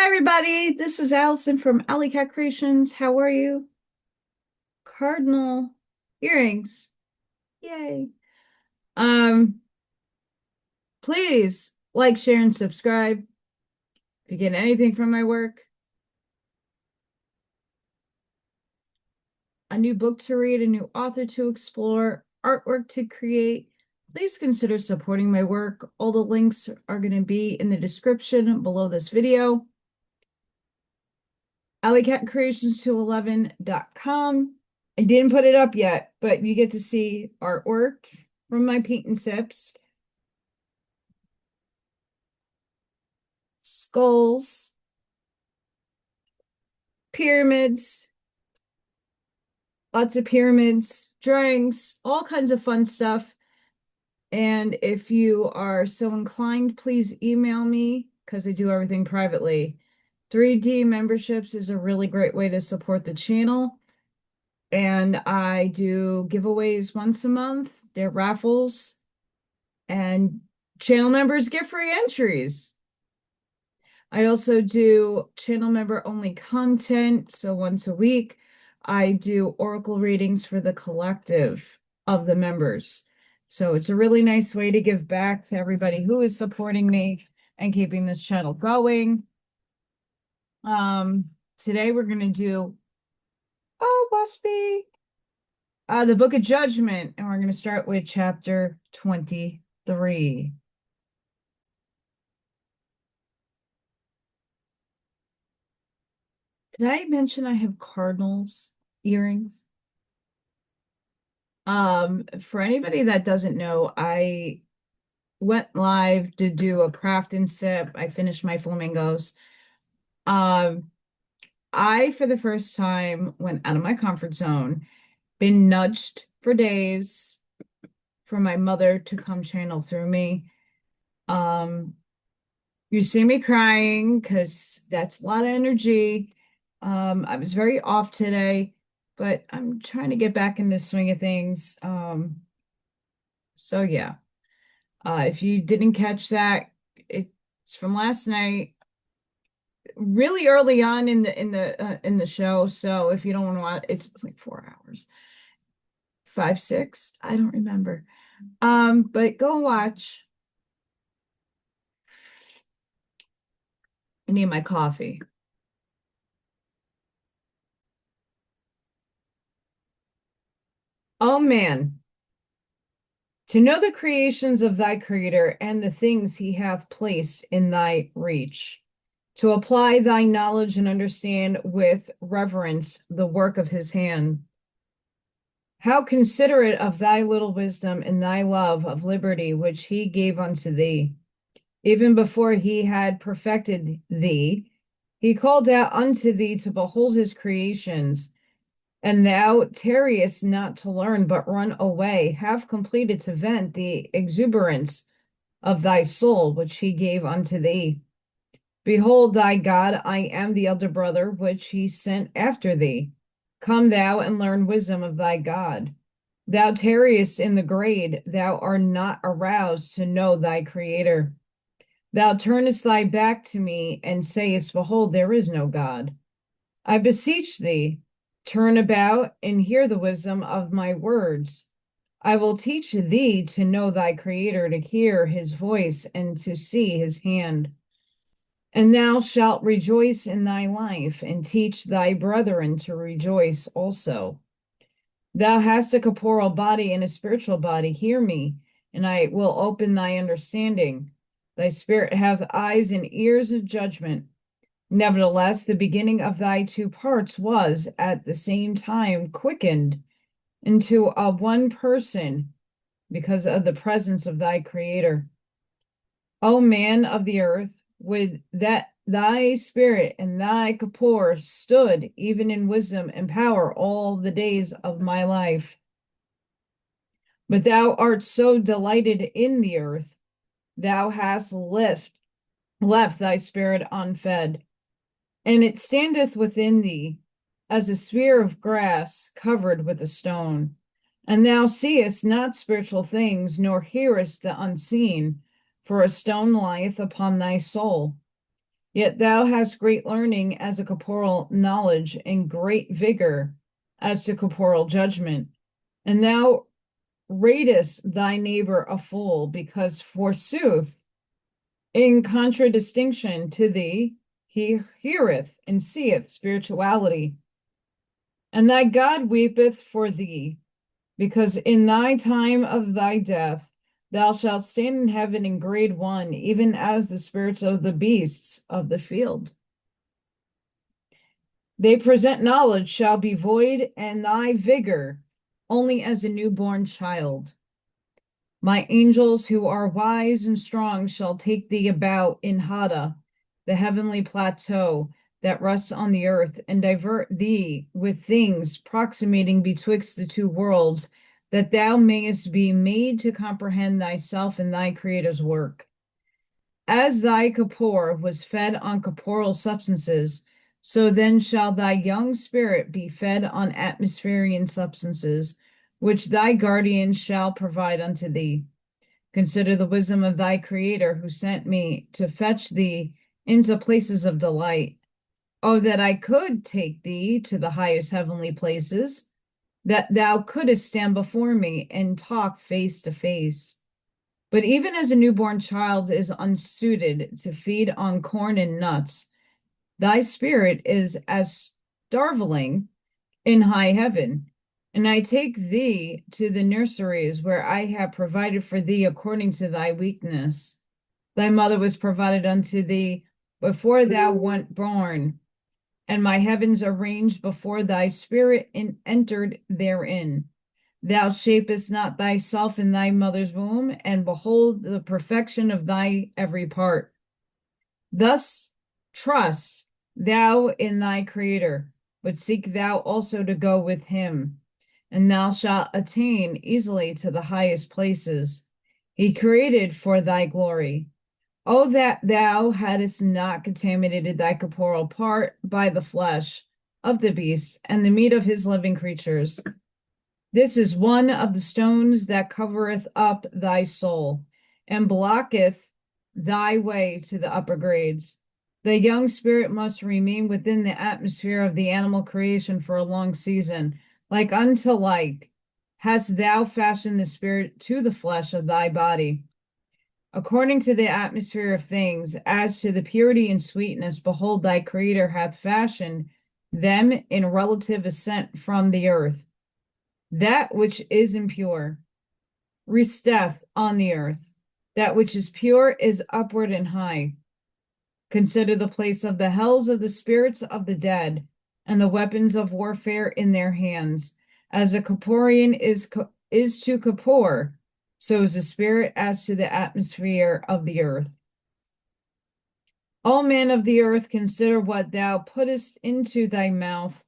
Hi, everybody. This is Allison from Alley Cat Creations. How are you? Cardinal earrings. Yay. Um, Please like, share, and subscribe if you get anything from my work. A new book to read, a new author to explore, artwork to create. Please consider supporting my work. All the links are going to be in the description below this video. Allycatcreations211.com. I didn't put it up yet, but you get to see artwork from my paint and sips, skulls, pyramids, lots of pyramids, drawings, all kinds of fun stuff. And if you are so inclined, please email me because I do everything privately. 3D memberships is a really great way to support the channel. And I do giveaways once a month. They're raffles. And channel members get free entries. I also do channel member only content. So once a week, I do oracle readings for the collective of the members. So it's a really nice way to give back to everybody who is supporting me and keeping this channel going. Today we're going to do, Oahspe, the Book of Judgment, and we're going to start with chapter 23. Did I mention I have cardinals earrings? For anybody that doesn't know, I went live to do a craft and sip. I finished my flamingos. Um, I, for the first time, went out of my comfort zone, been nudged for days for my mother to come channel through me. Um, you see me crying because that's a lot of energy. I was very off today, but I'm trying to get back in the swing of things. So yeah. If you didn't catch that, it's from last night, really early on in the show. So if you don't want to watch, it's like 4 hours, 5, 6, I don't remember. But go watch. I need my coffee. Oh man, to know the creations of thy Creator and the things he hath placed in thy reach, to apply thy knowledge and understand with reverence the work of his hand. How considerate of thy little wisdom and thy love of liberty which he gave unto thee. Even before he had perfected thee, he called out unto thee to behold his creations, and thou tarriest not to learn, but run away, half completed to vent the exuberance of thy soul which he gave unto thee. Behold thy God, I am the elder brother which he sent after thee. Come thou and learn wisdom of thy God. Thou tarriest in the grade, thou art not aroused to know thy Creator. Thou turnest thy back to me and sayest, behold, there is no God. I beseech thee, turn about and hear the wisdom of my words. I will teach thee to know thy Creator, to hear his voice and to see his hand. And thou shalt rejoice in thy life and teach thy brethren to rejoice also. Thou hast a corporeal body and a spiritual body. Hear me, and I will open thy understanding. Thy spirit hath eyes and ears of judgment. Nevertheless, the beginning of thy two parts was at the same time quickened into a one person because of the presence of thy Creator. O man of the earth, would that thy spirit and thy corpore stood even in wisdom and power all the days of my life. But thou art so delighted in the earth, thou hast left thy spirit unfed, and it standeth within thee as a sphere of grass covered with a stone. And thou seest not spiritual things, nor hearest the unseen, for a stone lieth upon thy soul. Yet thou hast great learning as a corporal knowledge, and great vigor as to corporal judgment. And thou ratest thy neighbor a fool, because forsooth, in contradistinction to thee, he heareth and seeth spirituality. And thy God weepeth for thee, because in thy time of thy death thou shalt stand in heaven in grade 1, even as the spirits of the beasts of the field. They present knowledge shall be void, and thy vigor only as a newborn child. My angels who are wise and strong shall take thee about in Hada, the heavenly plateau that rests on the earth, and divert thee with things proximating betwixt the two worlds, that thou mayest be made to comprehend thyself and thy Creator's work. As thy Kapor was fed on corporeal substances, so then shall thy young spirit be fed on atmospherian substances, which thy guardian shall provide unto thee. Consider the wisdom of thy Creator, who sent me to fetch thee into places of delight. Oh, that I could take thee to the highest heavenly places, that thou couldst stand before me and talk face to face. But even as a newborn child is unsuited to feed on corn and nuts, thy spirit is as starveling in high heaven. And I take thee to the nurseries where I have provided for thee according to thy weakness. Thy mother was provided unto thee before thou wert born, and my heavens arranged before thy spirit and entered therein. Thou shapest not thyself in thy mother's womb, and behold the perfection of thy every part. Thus trust thou in thy Creator, but seek thou also to go with him, and thou shalt attain easily to the highest places. He created for thy glory. Oh, that thou hadst not contaminated thy corporal part by the flesh of the beast and the meat of his living creatures. This is one of the stones that covereth up thy soul, and blocketh thy way to the upper grades. The young spirit must remain within the atmosphere of the animal creation for a long season. Like unto like hast thou fashioned the spirit to the flesh of thy body. According to the atmosphere of things, as to the purity and sweetness, behold, thy Creator hath fashioned them in relative ascent from the earth. That which is impure resteth on the earth. That which is pure is upward and high. Consider the place of the hells of the spirits of the dead, and the weapons of warfare in their hands. As a corporean is to corpore, so is the spirit as to the atmosphere of the earth. O man of the earth, consider what thou puttest into thy mouth,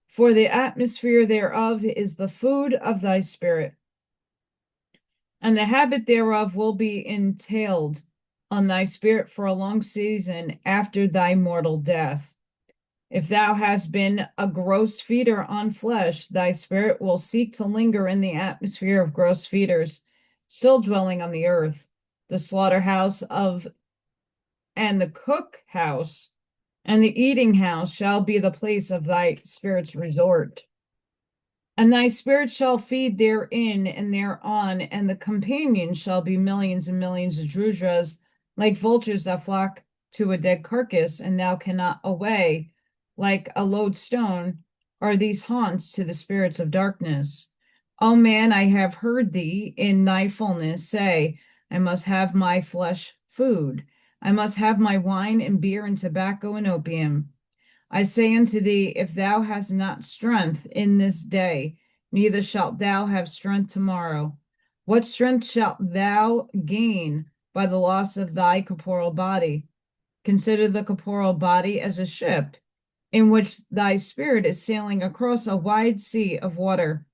for the atmosphere thereof is the food of thy spirit, and the habit thereof will be entailed on thy spirit for a long season after thy mortal death. If thou hast been a gross feeder on flesh, thy spirit will seek to linger in the atmosphere of gross feeders, still dwelling on the earth. The slaughterhouse of and the cook house and the eating house shall be the place of thy spirit's resort. And thy spirit shall feed therein and thereon, and the companions shall be millions and millions of drudras, like vultures that flock to a dead carcass, and thou cannot away, like a lodestone, are these haunts to the spirits of darkness. O man, I have heard thee in thy fullness say, I must have my flesh food. I must have my wine and beer and tobacco and opium. I say unto thee, if thou hast not strength in this day, neither shalt thou have strength tomorrow. What strength shalt thou gain by the loss of thy corporal body? Consider the corporal body as a ship, in which thy spirit is sailing across a wide sea of water.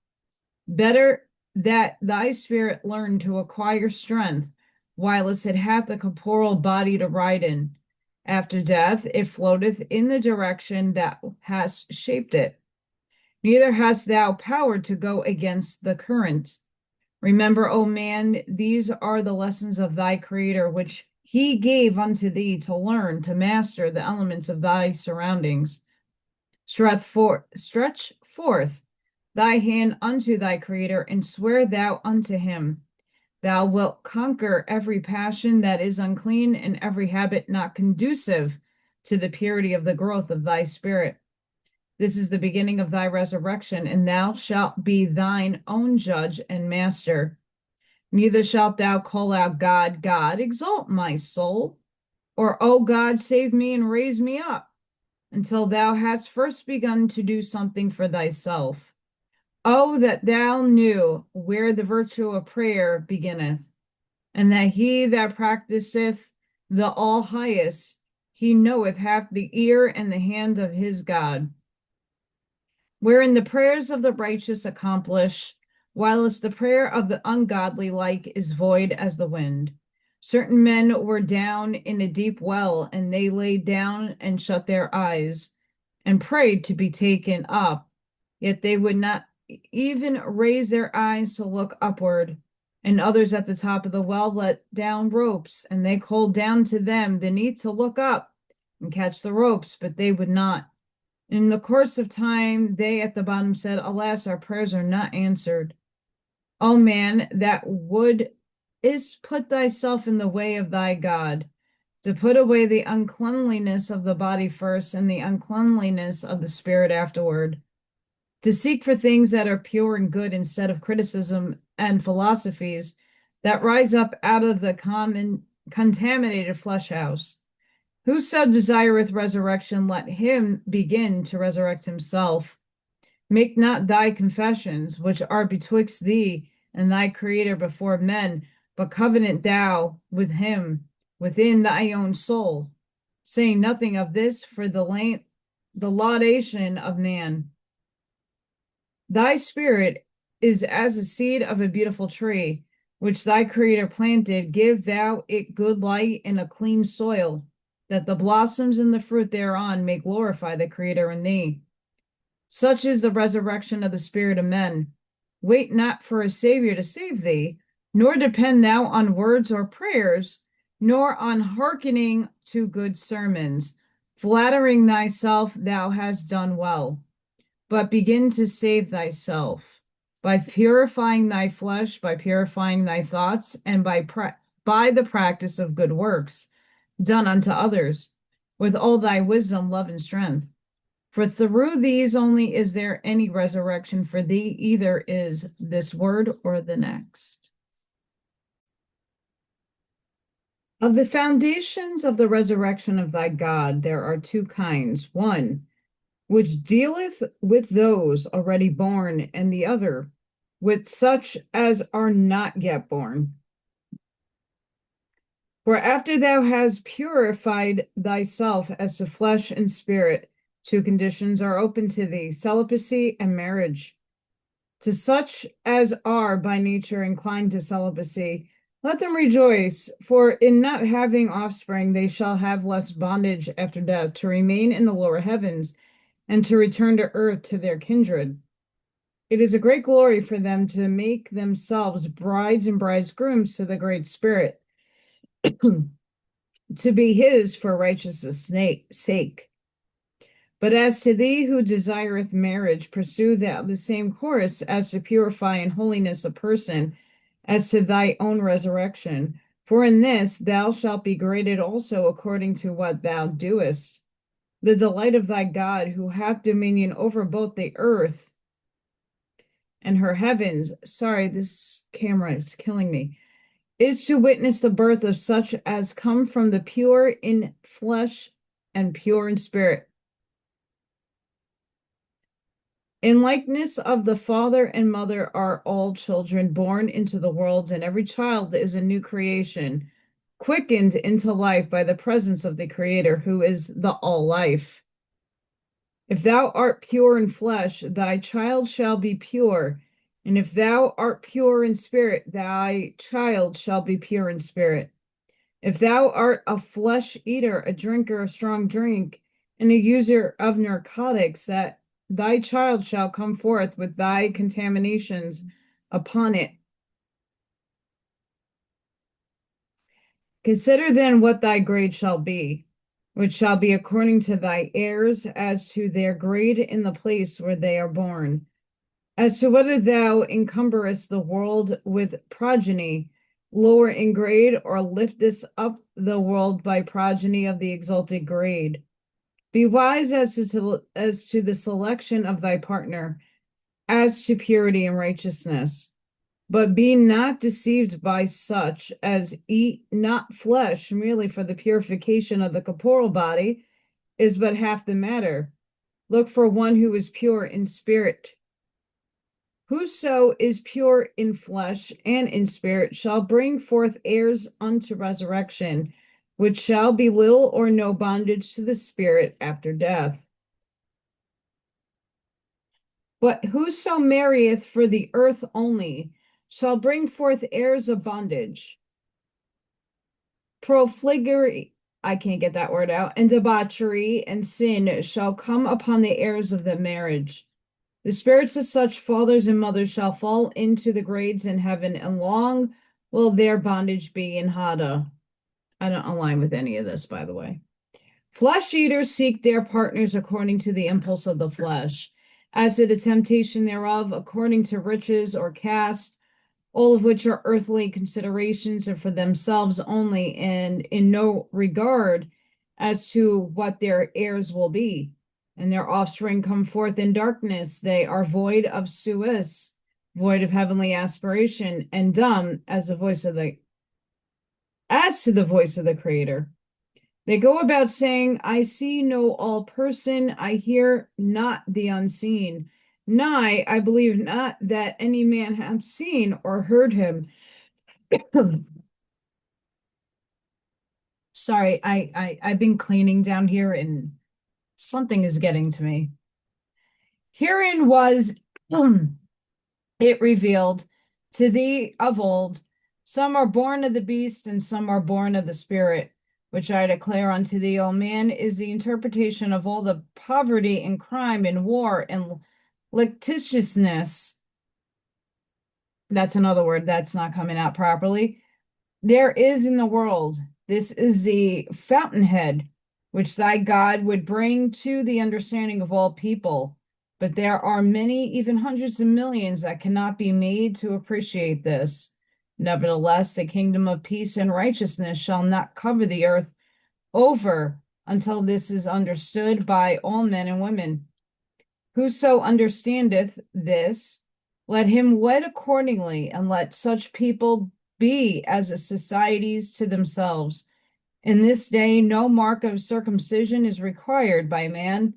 Better that thy spirit learn to acquire strength, whilst it hath the corporal body to ride in. After death, it floateth in the direction that hast shaped it. Neither hast thou power to go against the current. Remember, O man, these are the lessons of thy Creator, which he gave unto thee to learn to master the elements of thy surroundings. Stretch forth thy hand unto thy Creator, and swear thou unto him. Thou wilt conquer every passion that is unclean and every habit not conducive to the purity of the growth of thy spirit. This is the beginning of thy resurrection, and thou shalt be thine own judge and master. Neither shalt thou call out, God, God, exalt my soul, or, O God, save me and raise me up, until thou hast first begun to do something for thyself. Oh, that thou knew where the virtue of prayer beginneth, and that he that practiseth the all highest, he knoweth hath the ear and the hand of his God. Wherein the prayers of the righteous accomplish, whilst the prayer of the ungodly like is void as the wind. Certain men were down in a deep well, and they lay down and shut their eyes, and prayed to be taken up, yet they would not even raise their eyes to look upward. And others at the top of the well let down ropes, and they called down to them beneath to look up and catch the ropes, but they would not. In the course of time, they at the bottom said, Alas, our prayers are not answered. O man, that wouldst put thyself in the way of thy God, to put away the uncleanliness of the body first, and the uncleanliness of the spirit afterward, to seek for things that are pure and good instead of criticism and philosophies that rise up out of the contaminated flesh house. Whoso desireth resurrection, let him begin to resurrect himself. Make not thy confessions, which are betwixt thee and thy Creator before men, but covenant thou with him within thy own soul, saying nothing of this for the laudation of man. Thy spirit is as the seed of a beautiful tree, which thy Creator planted. Give thou it good light and a clean soil, that the blossoms and the fruit thereon may glorify the Creator in thee. Such is the resurrection of the spirit of men. Wait not for a Savior to save thee, nor depend thou on words or prayers, nor on hearkening to good sermons, flattering thyself thou hast done well. But begin to save thyself by purifying thy flesh, by purifying thy thoughts, and by the practice of good works done unto others, with all thy wisdom, love, and strength. For through these only is there any resurrection for thee, either is this word or the next. Of the foundations of the resurrection of thy God, there are two kinds. One, which dealeth with those already born, and the other, with such as are not yet born. For after thou hast purified thyself as to flesh and spirit, two conditions are open to thee, celibacy and marriage. To such as are by nature inclined to celibacy, let them rejoice, for in not having offspring they shall have less bondage after death, to remain in the lower heavens, and to return to earth to their kindred. It is a great glory for them to make themselves brides and bridegrooms to the Great Spirit, to be his for righteousness' sake. But as to thee who desireth marriage, pursue thou the same course as to purify in holiness a person, as to thy own resurrection. For in this thou shalt be graded also according to what thou doest. The delight of thy God, who hath dominion over both the earth and her heavens, sorry, this camera is killing me, is to witness the birth of such as come from the pure in flesh and pure in spirit. In likeness of the father and mother are all children born into the world, and every child is a new creation, quickened into life by the presence of the Creator, who is the all life. If thou art pure in flesh, thy child shall be pure, and if thou art pure in spirit, thy child shall be pure in spirit. If thou art a flesh eater, a drinker of strong drink, and a user of narcotics, that thy child shall come forth with thy contaminations upon it. Consider then what thy grade shall be, which shall be according to thy heirs as to their grade in the place where they are born. As to whether thou encumberest the world with progeny, lower in grade, or liftest up the world by progeny of the exalted grade. Be wise as to the selection of thy partner, as to purity and righteousness. But be not deceived by such as eat not flesh merely for the purification of the corporal body, is but half the matter. Look for one who is pure in spirit. Whoso is pure in flesh and in spirit shall bring forth heirs unto resurrection, which shall be little or no bondage to the spirit after death. But whoso marrieth for the earth only shall bring forth heirs of bondage. Profligacy, I can't get that word out, and debauchery and sin shall come upon the heirs of the marriage. The spirits of such fathers and mothers shall fall into the grades in heaven, and long will their bondage be in Hada. I don't align with any of this, by the way. Flesh eaters seek their partners according to the impulse of the flesh, as to the temptation thereof, according to riches or caste, all of which are earthly considerations and for themselves only, and in no regard as to what their heirs will be. And their offspring come forth in darkness. They are void of suis, void of heavenly aspiration, and dumb as to the voice of the Creator. They go about saying, I see no all person, I hear not the unseen. Nay, I believe not that any man hath seen or heard him. Sorry, I've been cleaning down here and something is getting to me. Herein was it revealed to thee of old, some are born of the beast and some are born of the spirit, which I declare unto thee, O man, is the interpretation of all the poverty and crime and war and licentiousness. That's another word that's not coming out properly. There is in the world. This is the fountainhead which thy God would bring to the understanding of all people. But there are many, even hundreds of millions, that cannot be made to appreciate this. Nevertheless, the kingdom of peace and righteousness shall not cover the earth over until this is understood by all men and women. Whoso understandeth this, let him wed accordingly, and let such people be as a societies to themselves. In this day, no mark of circumcision is required by man.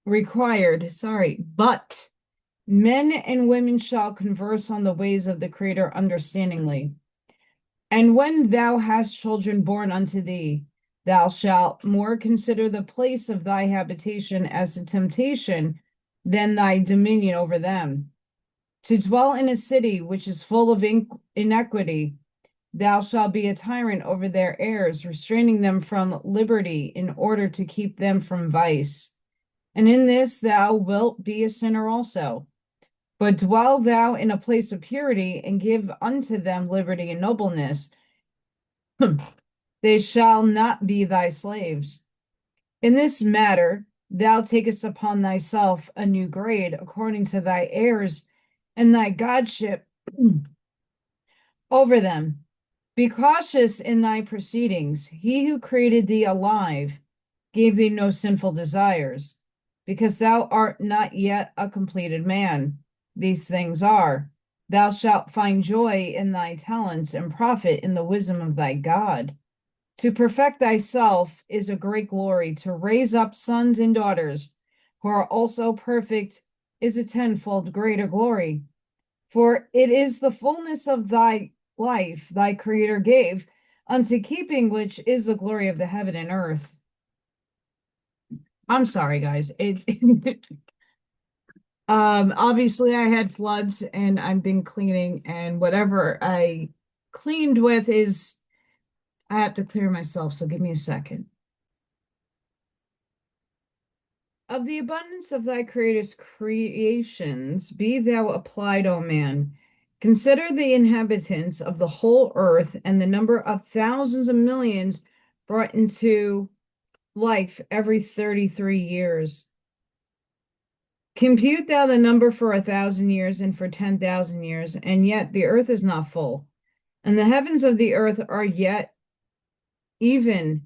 But men and women shall converse on the ways of the Creator understandingly. And when thou hast children born unto thee, thou shalt more consider the place of thy habitation as a temptation than thy dominion over them. To dwell in a city which is full of inequity, thou shalt be a tyrant over their heirs, restraining them from liberty in order to keep them from vice. And in this thou wilt be a sinner also. But dwell thou in a place of purity, and give unto them liberty and nobleness. They shall not be thy slaves. In this matter, thou takest upon thyself a new grade, according to thy heirs and thy godship over them. Be cautious in thy proceedings. He who created thee alive gave thee no sinful desires, because thou art not yet a completed man. These things are, thou shalt find joy in thy talents and profit in the wisdom of thy God. To perfect thyself is a great glory. To raise up sons and daughters who are also perfect is a tenfold greater glory. For it is the fullness of thy life thy Creator gave, unto keeping which is the glory of the heaven and earth. I'm sorry, guys. Obviously I had floods and I've been cleaning, and whatever I cleaned with is, I have to clear myself, so give me a second. Of the abundance of thy Creator's creations, be thou applied, O man, Consider the inhabitants of the whole earth and the number of thousands of millions brought into life every 33 years. Compute thou the number for 1,000 years and for 10,000 years, and yet the earth is not full, and the heavens of the earth are yet even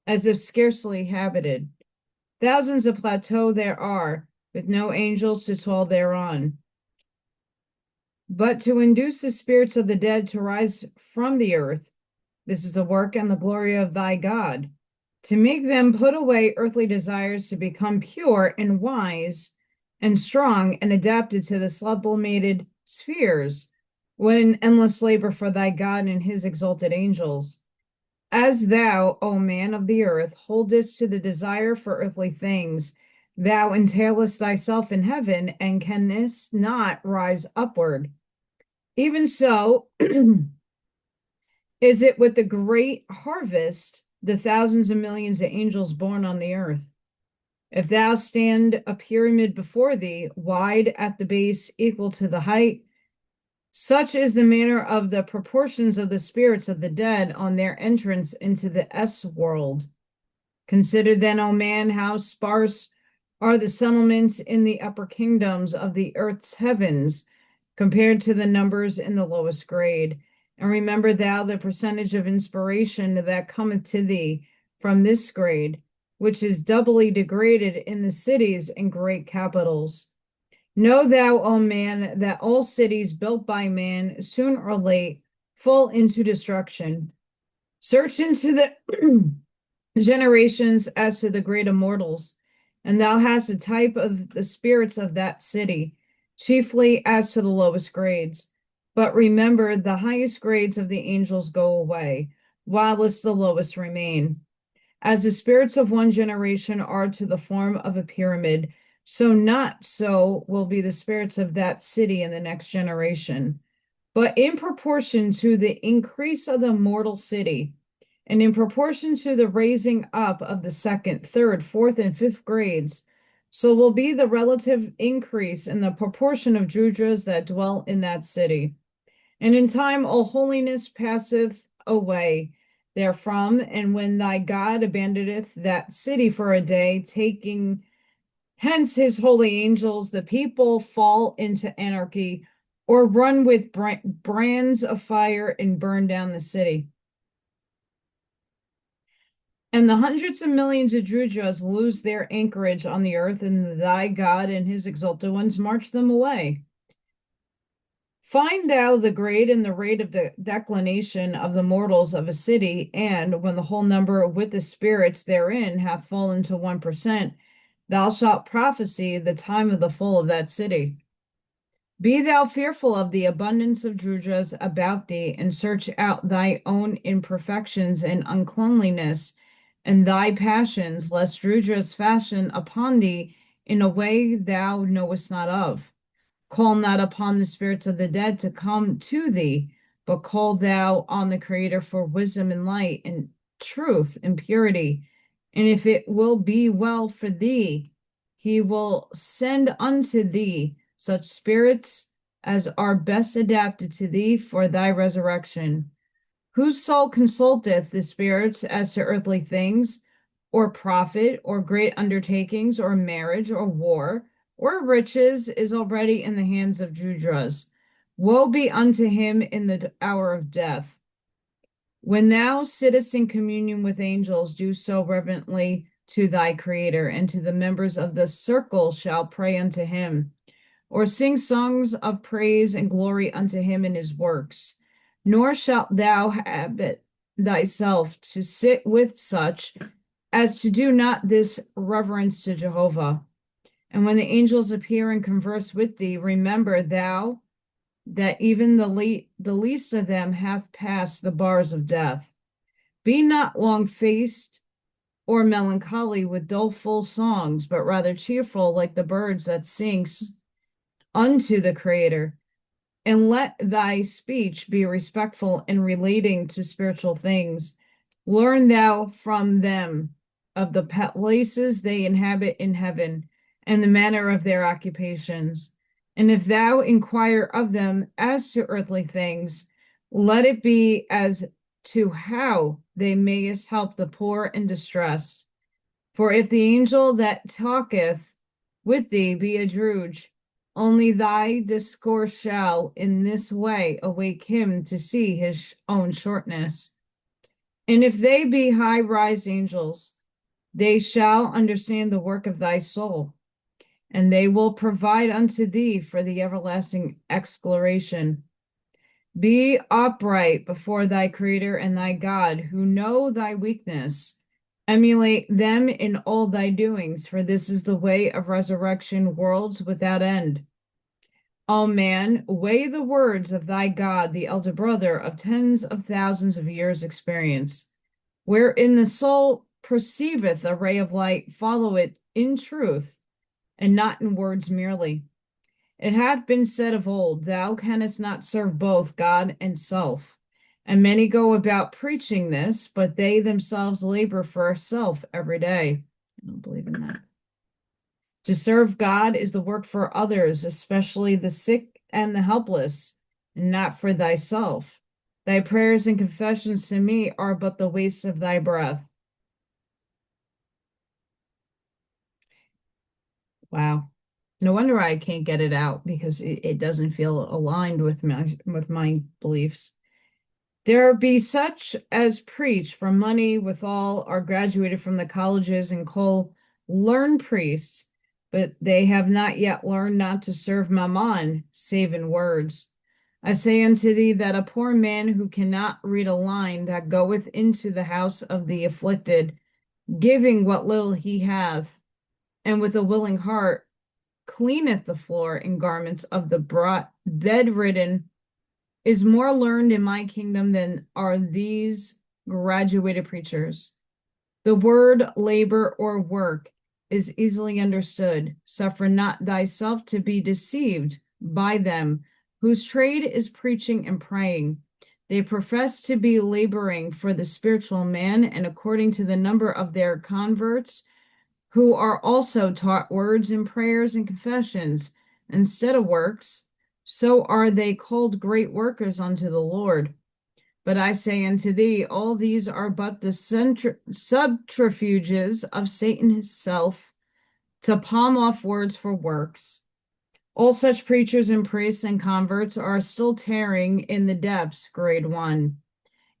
as if scarcely habited. Thousands of plateaux there are, with no angels to dwell thereon. But to induce the spirits of the dead to rise from the earth, this is the work and the glory of thy God, to make them put away earthly desires, to become pure and wise and strong and adapted to the sublimated spheres, when endless labor for thy God and his exalted angels. As thou, O man of the earth, holdest to the desire for earthly things, thou entailest thyself in heaven and canst not rise upward. Even so is it with the great harvest, the thousands and millions of angels born on the earth. If thou stand a pyramid before thee, wide at the base, equal to the height, such is the manner of the proportions of the spirits of the dead on their entrance into the S-world. Consider then, O man, how sparse are the settlements in the upper kingdoms of the earth's heavens compared to the numbers in the lowest grade. And remember thou the percentage of inspiration that cometh to thee from this grade, which is doubly degraded in the cities and great capitals. Know thou, O man, that all cities built by man, soon or late, fall into destruction. Search into the generations as to the great immortals, and thou hast a type of the spirits of that city, chiefly as to the lowest grades. But remember, the highest grades of the angels go away, whilst the lowest remain. As the spirits of one generation are to the form of a pyramid, so not so will be the spirits of that city in the next generation. But in proportion to the increase of the mortal city, and in proportion to the raising up of the second, third, fourth, and fifth grades, so will be the relative increase in the proportion of Judras that dwell in that city. And in time all holiness passeth away therefrom, and when thy God abandoneth that city for a day, taking hence his holy angels, the people fall into anarchy, or run with brands of fire and burn down the city. And the hundreds of millions of Judras lose their anchorage on the earth, and thy God and his exalted ones march them away. Find thou the grade and the rate of the declination of the mortals of a city, and when the whole number with the spirits therein hath fallen to 1%, thou shalt prophesy the time of the fall of that city. Be thou fearful of the abundance of Judras about thee, and search out thy own imperfections and uncleanliness, and thy passions, lest Judras fashion upon thee in a way thou knowest not of. Call not upon the spirits of the dead to come to thee, but call thou on the Creator for wisdom and light and truth and purity. And if it will be well for thee, he will send unto thee such spirits as are best adapted to thee for thy resurrection. Whose soul consulteth the spirits as to earthly things, or profit, or great undertakings, or marriage, or war, or riches, is already in the hands of Judras. Woe be unto him in the hour of death. When thou sittest in communion with angels, do so reverently to thy Creator, and to the members of the circle shall pray unto him, or sing songs of praise and glory unto him in his works. Nor shalt thou habit thyself to sit with such as to do not this reverence to Jehovah. And when the angels appear and converse with thee, remember thou that even the least of them hath passed the bars of death. Be not long-faced or melancholy with doleful songs, but rather cheerful like the birds that sing unto the Creator. And let thy speech be respectful in relating to spiritual things. Learn thou from them of the places they inhabit in heaven, and the manner of their occupations. And if thou inquire of them as to earthly things, let it be as to how they mayest help the poor and distressed. For if the angel that talketh with thee be a drudge, only thy discourse shall in this way awake him to see his own shortness. And if they be high-rise angels, they shall understand the work of thy soul, and they will provide unto thee for the everlasting exploration. Be upright before thy Creator and thy God, who know thy weakness. Emulate them in all thy doings, for this is the way of resurrection, worlds without end. O man, weigh the words of thy God, the elder brother of tens of thousands of years' experience, wherein the soul perceiveth a ray of light, follow it in truth, and not in words merely. It hath been said of old, thou canst not serve both God and self. And many go about preaching this, but they themselves labor for self every day. I don't believe in that. To serve God is the work for others, especially the sick and the helpless, and not for thyself. Thy prayers and confessions to me are but the waste of thy breath. Wow. No wonder I can't get it out, because it doesn't feel aligned with my beliefs. There be such as preach for money withal are graduated from the colleges and call learned priests, but they have not yet learned not to serve Mammon, save in words. I say unto thee that a poor man who cannot read a line that goeth into the house of the afflicted, giving what little he hath, and with a willing heart cleaneth the floor and garments of the bedridden, is more learned in my kingdom than are these graduated preachers. The word labor or work is easily understood. Suffer not thyself to be deceived by them, whose trade is preaching and praying. They profess to be laboring for the spiritual man, and according to the number of their converts, who are also taught words and prayers and confessions instead of works, so are they called great workers unto the Lord. But I say unto thee, all these are but the subterfuges of Satan himself, to palm off words for works. All such preachers and priests and converts are still tearing in the depths, grade 1.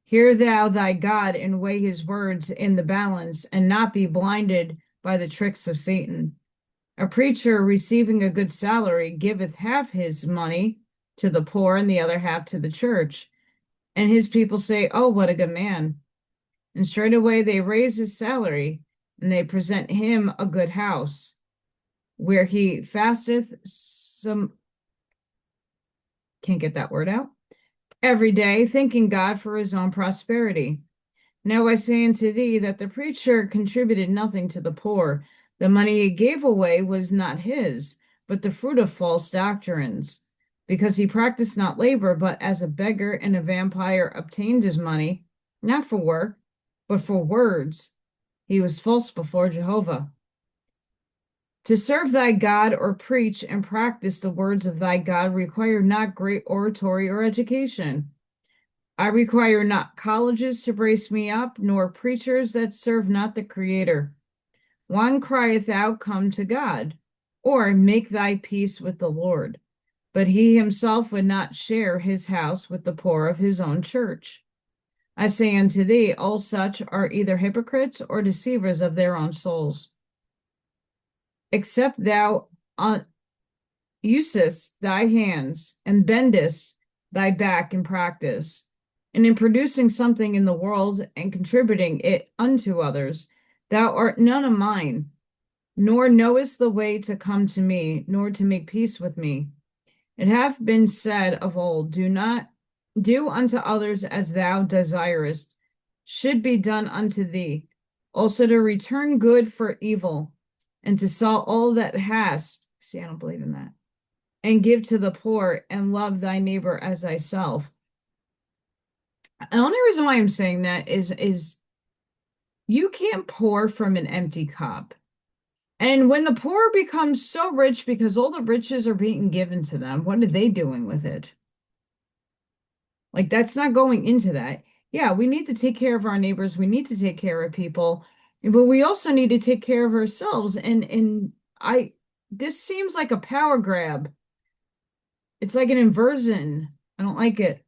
Hear thou thy God and weigh his words in the balance, and not be blinded by the tricks of Satan. A preacher receiving a good salary giveth half his money to the poor and the other half to the church. And his people say, oh, what a good man. And straightway they raise his salary, and they present him a good house, where he fasteth can't get that word out, every day, thanking God for his own prosperity. Now I say unto thee that the preacher contributed nothing to the poor. The money he gave away was not his, but the fruit of false doctrines. Because he practiced not labor, but as a beggar and a vampire obtained his money, not for work, but for words. He was false before Jehovah. To serve thy God or preach and practice the words of thy God require not great oratory or education. I require not colleges to brace me up, nor preachers that serve not the Creator. One crieth out, come to God, or make thy peace with the Lord. But he himself would not share his house with the poor of his own church. I say unto thee, all such are either hypocrites or deceivers of their own souls. Except thou usest thy hands and bendest thy back in practice, and in producing something in the world and contributing it unto others, thou art none of mine, nor knowest the way to come to me, nor to make peace with me. It hath been said of old, do unto others as thou desirest should be done unto thee, also to return good for evil, and to sell all that hast. See, I don't believe in that. And give to the poor, and love thy neighbor as thyself. The only reason why I'm saying that is you can't pour from an empty cup. And when the poor become so rich because all the riches are being given to them, what are they doing with it? Like that's not going into that. Yeah, we need to take care of our neighbors. We need to take care of people, but we also need to take care of ourselves. And I this seems like a power grab. It's like an inversion. I don't like it.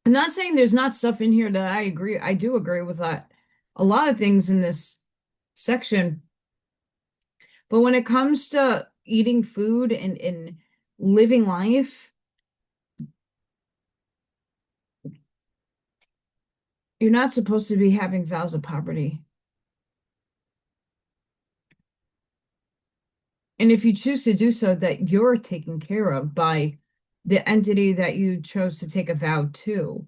I'm not saying there's not stuff in here that I agree. I do agree with that. A lot of things in this section. But when it comes to eating food and living life, you're not supposed to be having vows of poverty. And if you choose to do so, that you're taken care of by the entity that you chose to take a vow to.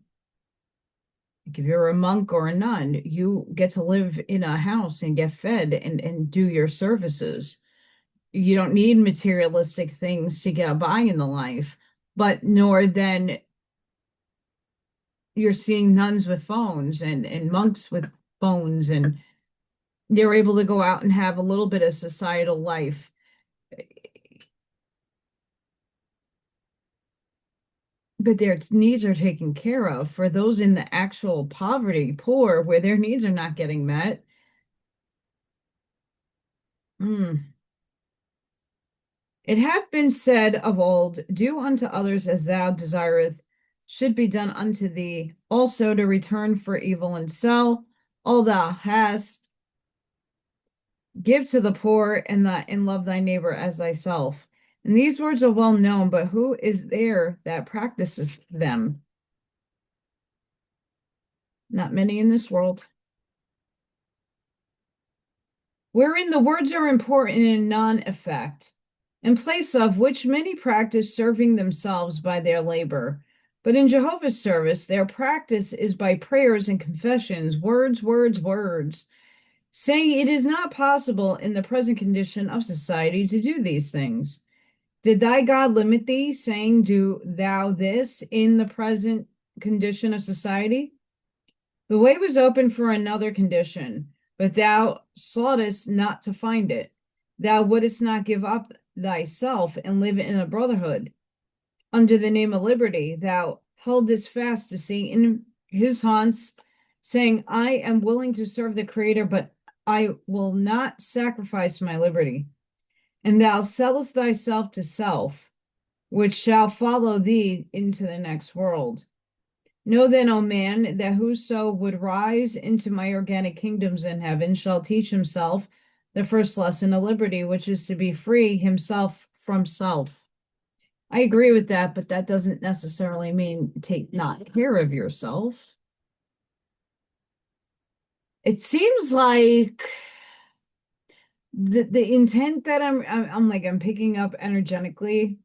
Like if you're a monk or a nun, you get to live in a house and get fed and do your services. You don't need materialistic things to get by in the life, but nor then you're seeing nuns with phones and monks with phones, and they're able to go out and have a little bit of societal life. But their needs are taken care of. For those in the actual poverty, poor, where their needs are not getting met. It hath been said of old, do unto others as thou desireth should be done unto thee, also to return for evil and sell all thou hast, give to the poor, and love thy neighbor as thyself. And these words are well known, but who is there that practices them? Not many in this world. Wherein the words are important in non-effect, in place of which many practice serving themselves by their labor. But in Jehovah's service, their practice is by prayers and confessions, words, words, words, saying it is not possible in the present condition of society to do these things. Did thy God limit thee, saying, do thou this in the present condition of society? The way was open for another condition, but thou soughtest not to find it. Thou wouldest not give up thyself and live in a brotherhood. Under the name of liberty, thou heldest fast to Satan his haunts, saying, I am willing to serve the Creator, but I will not sacrifice my liberty. And thou sellest thyself to self, which shall follow thee into the next world. Know then, O man, that whoso would rise into my organic kingdoms in heaven shall teach himself the first lesson of liberty, which is to be free himself from self. I agree with that, but that doesn't necessarily mean take not care of yourself. It seems like the intent that I'm picking up energetically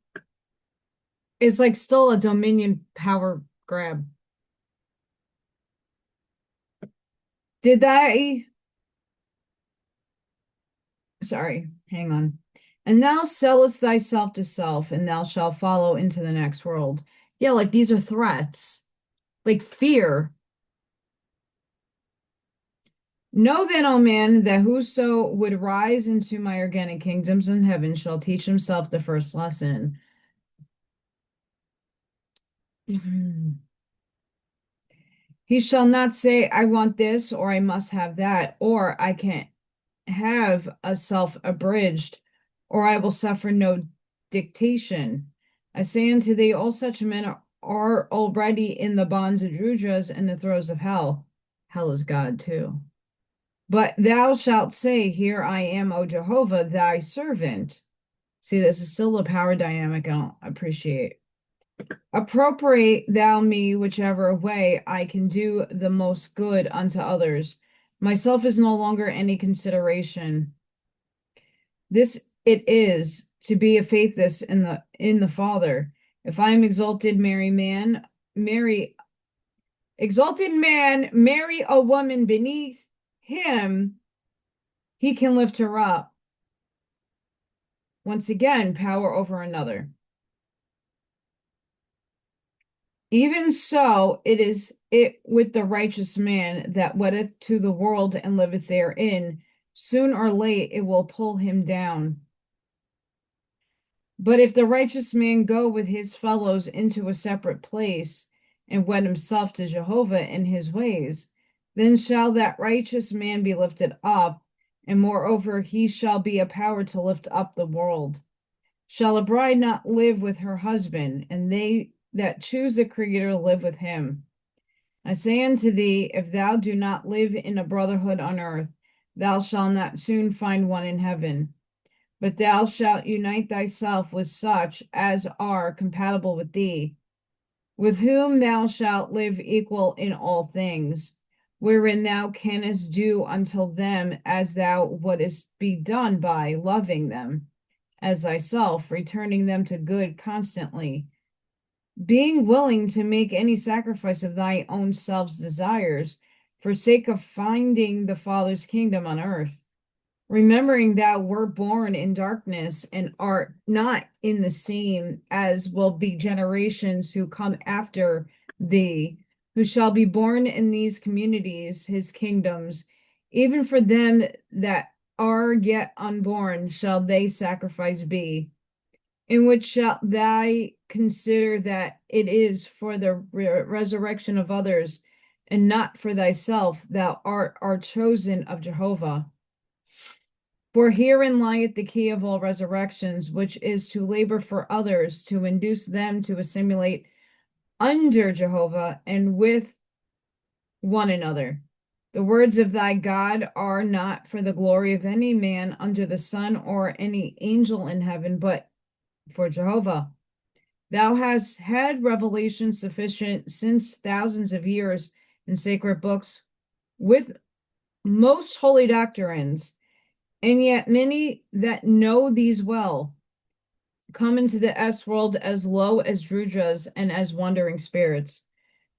is like still a dominion power grab. Did I sorry, hang on. And thou sellest thyself to self, and thou shalt follow into the next world. Yeah, like these are threats, like fear. Know then, O man, that whoso would rise into my organic kingdoms in heaven shall teach himself the first lesson. He shall not say, I want this, or I must have that, or I can't have a self abridged, or I will suffer no dictation. I say unto thee, all such men are already in the bonds of Drudras and the throes of hell. Hell is God too. But thou shalt say, here I am, O Jehovah, thy servant. See, this is still a power dynamic I don't appreciate. Appropriate thou me whichever way I can do the most good unto others. Myself is no longer any consideration. This it is to be a faithless in the Father. If I am exalted, exalted man, marry a woman beneath him, he can lift her up. Once again, power over another. Even so, it is it with the righteous man that weddeth to the world and liveth therein, soon or late it will pull him down. But if the righteous man go with his fellows into a separate place, and wed himself to Jehovah in his ways, then shall that righteous man be lifted up, and moreover he shall be a power to lift up the world. Shall a bride not live with her husband, and they that choose the Creator live with him? I say unto thee, if thou do not live in a brotherhood on earth, thou shalt not soon find one in heaven. But thou shalt unite thyself with such as are compatible with thee, with whom thou shalt live equal in all things, wherein thou canst do unto them as thou wouldest be done by loving them as thyself, returning them to good constantly, being willing to make any sacrifice of thy own self's desires for sake of finding the Father's kingdom on earth, remembering thou wert born in darkness and art not in the same as will be generations who come after thee, who shall be born in these communities, his kingdoms. Even for them that are yet unborn shall they sacrifice be, in which shalt thou consider that it is for the resurrection of others, and not for thyself. Thou art our chosen of Jehovah. For herein lieth the key of all resurrections, which is to labor for others, to induce them to assimilate under Jehovah and with one another. The words of thy God are not for the glory of any man under the sun or any angel in heaven, but for Jehovah. Thou hast had revelation sufficient since thousands of years in sacred books with most holy doctrines, and yet many that know these well come into the S world as low as Drujas and as wandering spirits.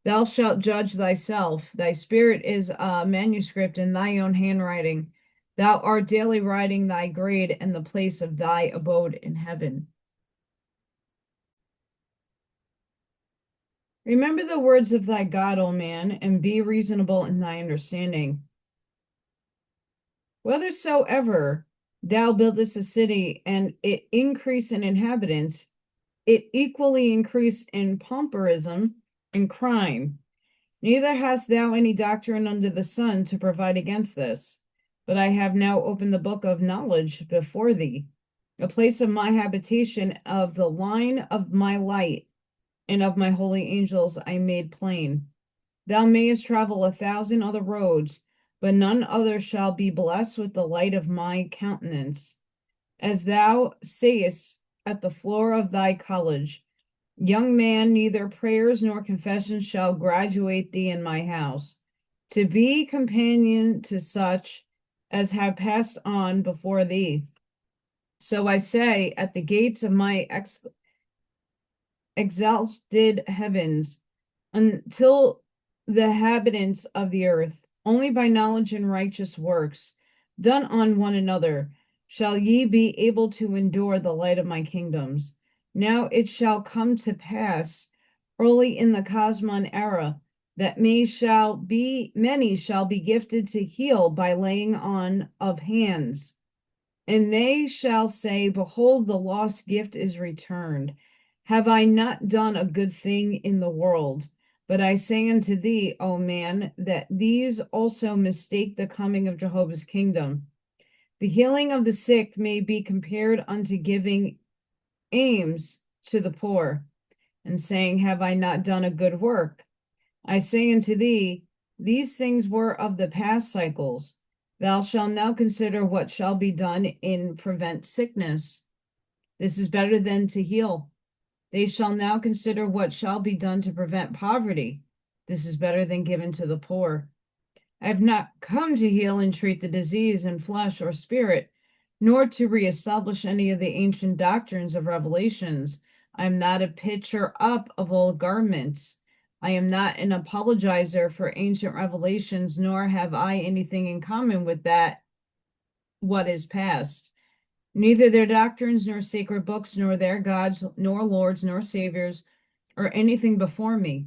Thou shalt judge thyself. Thy spirit is a manuscript in thy own handwriting. Thou art daily writing thy grade and the place of thy abode in heaven. Remember the words of thy God, O man, and be reasonable in thy understanding. Whethersoever thou buildest a city, and it increase in inhabitants, it equally increase in pauperism and crime. Neither hast thou any doctrine under the sun to provide against this. But I have now opened the book of knowledge before thee, a place of my habitation, of the line of my light, and of my holy angels I made plain. Thou mayest travel 1,000 other roads, but none other shall be blessed with the light of my countenance. As thou sayest at the floor of thy college, young man, neither prayers nor confessions shall graduate thee in my house, to be companion to such as have passed on before thee. So I say, at the gates of my exalted heavens, until the inhabitants of the earth, only by knowledge and righteous works done on one another shall ye be able to endure the light of my kingdoms. Now it shall come to pass early in the Cosmon era that many shall be gifted to heal by laying on of hands. And they shall say, behold, the lost gift is returned. Have I not done a good thing in the world? But I say unto thee, O man, that these also mistake the coming of Jehovah's kingdom. The healing of the sick may be compared unto giving alms to the poor, and saying, have I not done a good work? I say unto thee, these things were of the past cycles. Thou shalt now consider what shall be done in prevent sickness. This is better than to heal. They shall now consider what shall be done to prevent poverty. This is better than given to the poor. I have not come to heal and treat the disease in flesh or spirit, nor to reestablish any of the ancient doctrines of revelations. I am not a pitcher up of old garments. I am not an apologizer for ancient revelations, nor have I anything in common with that what is past. Neither their doctrines, nor sacred books, nor their gods, nor lords, nor saviors, or anything before me.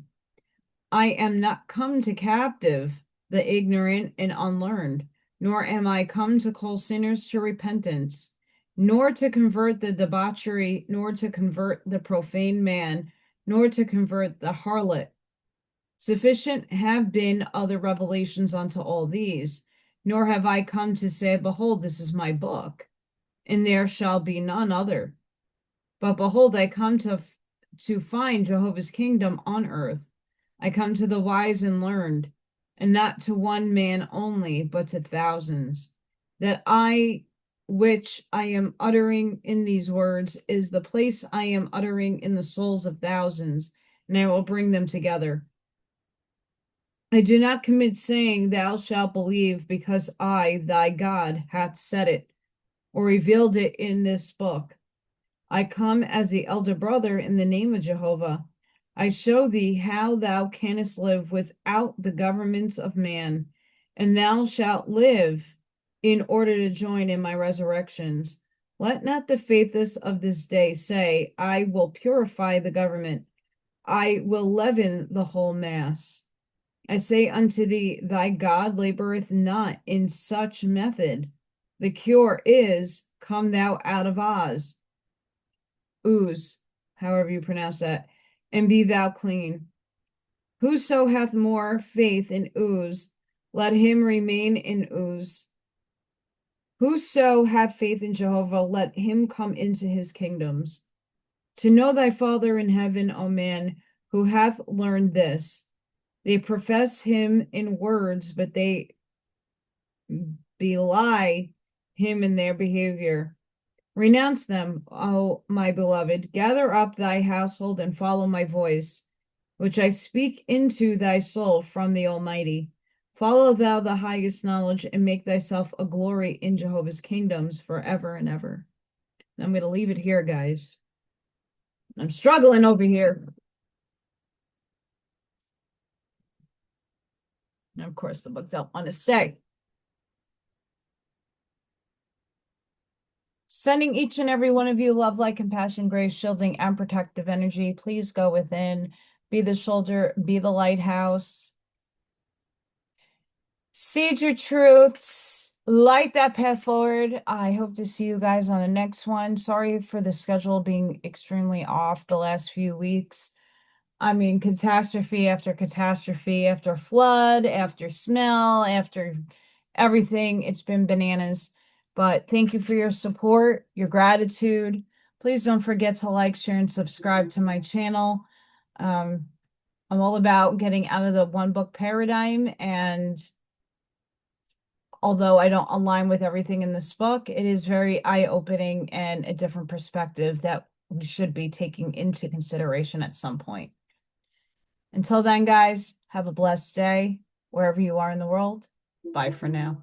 I am not come to captive the ignorant and unlearned, nor am I come to call sinners to repentance, nor to convert the debauchery, nor to convert the profane man, nor to convert the harlot. Sufficient have been other revelations unto all these, nor have I come to say, behold, this is my book, and there shall be none other. But behold, I come to find Jehovah's kingdom on earth. I come to the wise and learned, and not to one man only, but to thousands. That I which I am uttering in these words is the place I am uttering in the souls of thousands, and I will bring them together. I do not commit saying, thou shalt believe, because I, thy God, hath said it, or revealed it in this book. I come as the elder brother in the name of Jehovah. I show thee how thou canst live without the governments of man, and thou shalt live in order to join in my resurrections. Let not the faithless of this day say, I will purify the government. I will leaven the whole mass. I say unto thee, thy God laboreth not in such method. The cure is, come thou out of Oz, however you pronounce that, and be thou clean. Whoso hath more faith in Uz, let him remain in Uz. Whoso hath faith in Jehovah, let him come into his kingdoms. To know thy Father in heaven, O man, who hath learned this. They profess him in words, but they belie him in their behavior. Renounce them, O my beloved. Gather up thy household and follow my voice, which I speak into thy soul from the Almighty. Follow thou the highest knowledge and make thyself a glory in Jehovah's kingdoms forever and ever. I'm going to leave it here, guys. I'm struggling over here. And of course, the book don't want to stay. Sending each and every one of you love, light, compassion, grace, shielding, and protective energy. Please go within, be the shoulder, be the lighthouse. Seed your truths, light that path forward. I hope to see you guys on the next one. Sorry for the schedule being extremely off the last few weeks. I mean, catastrophe after flood, after smell, after everything. It's been bananas. But thank you for your support, your gratitude. Please don't forget to like, share, and subscribe to my channel. I'm all about getting out of the one book paradigm, and although I don't align with everything in this book, it is very eye-opening and a different perspective that we should be taking into consideration at some point. Until then, guys, have a blessed day wherever you are in the world. Bye for now.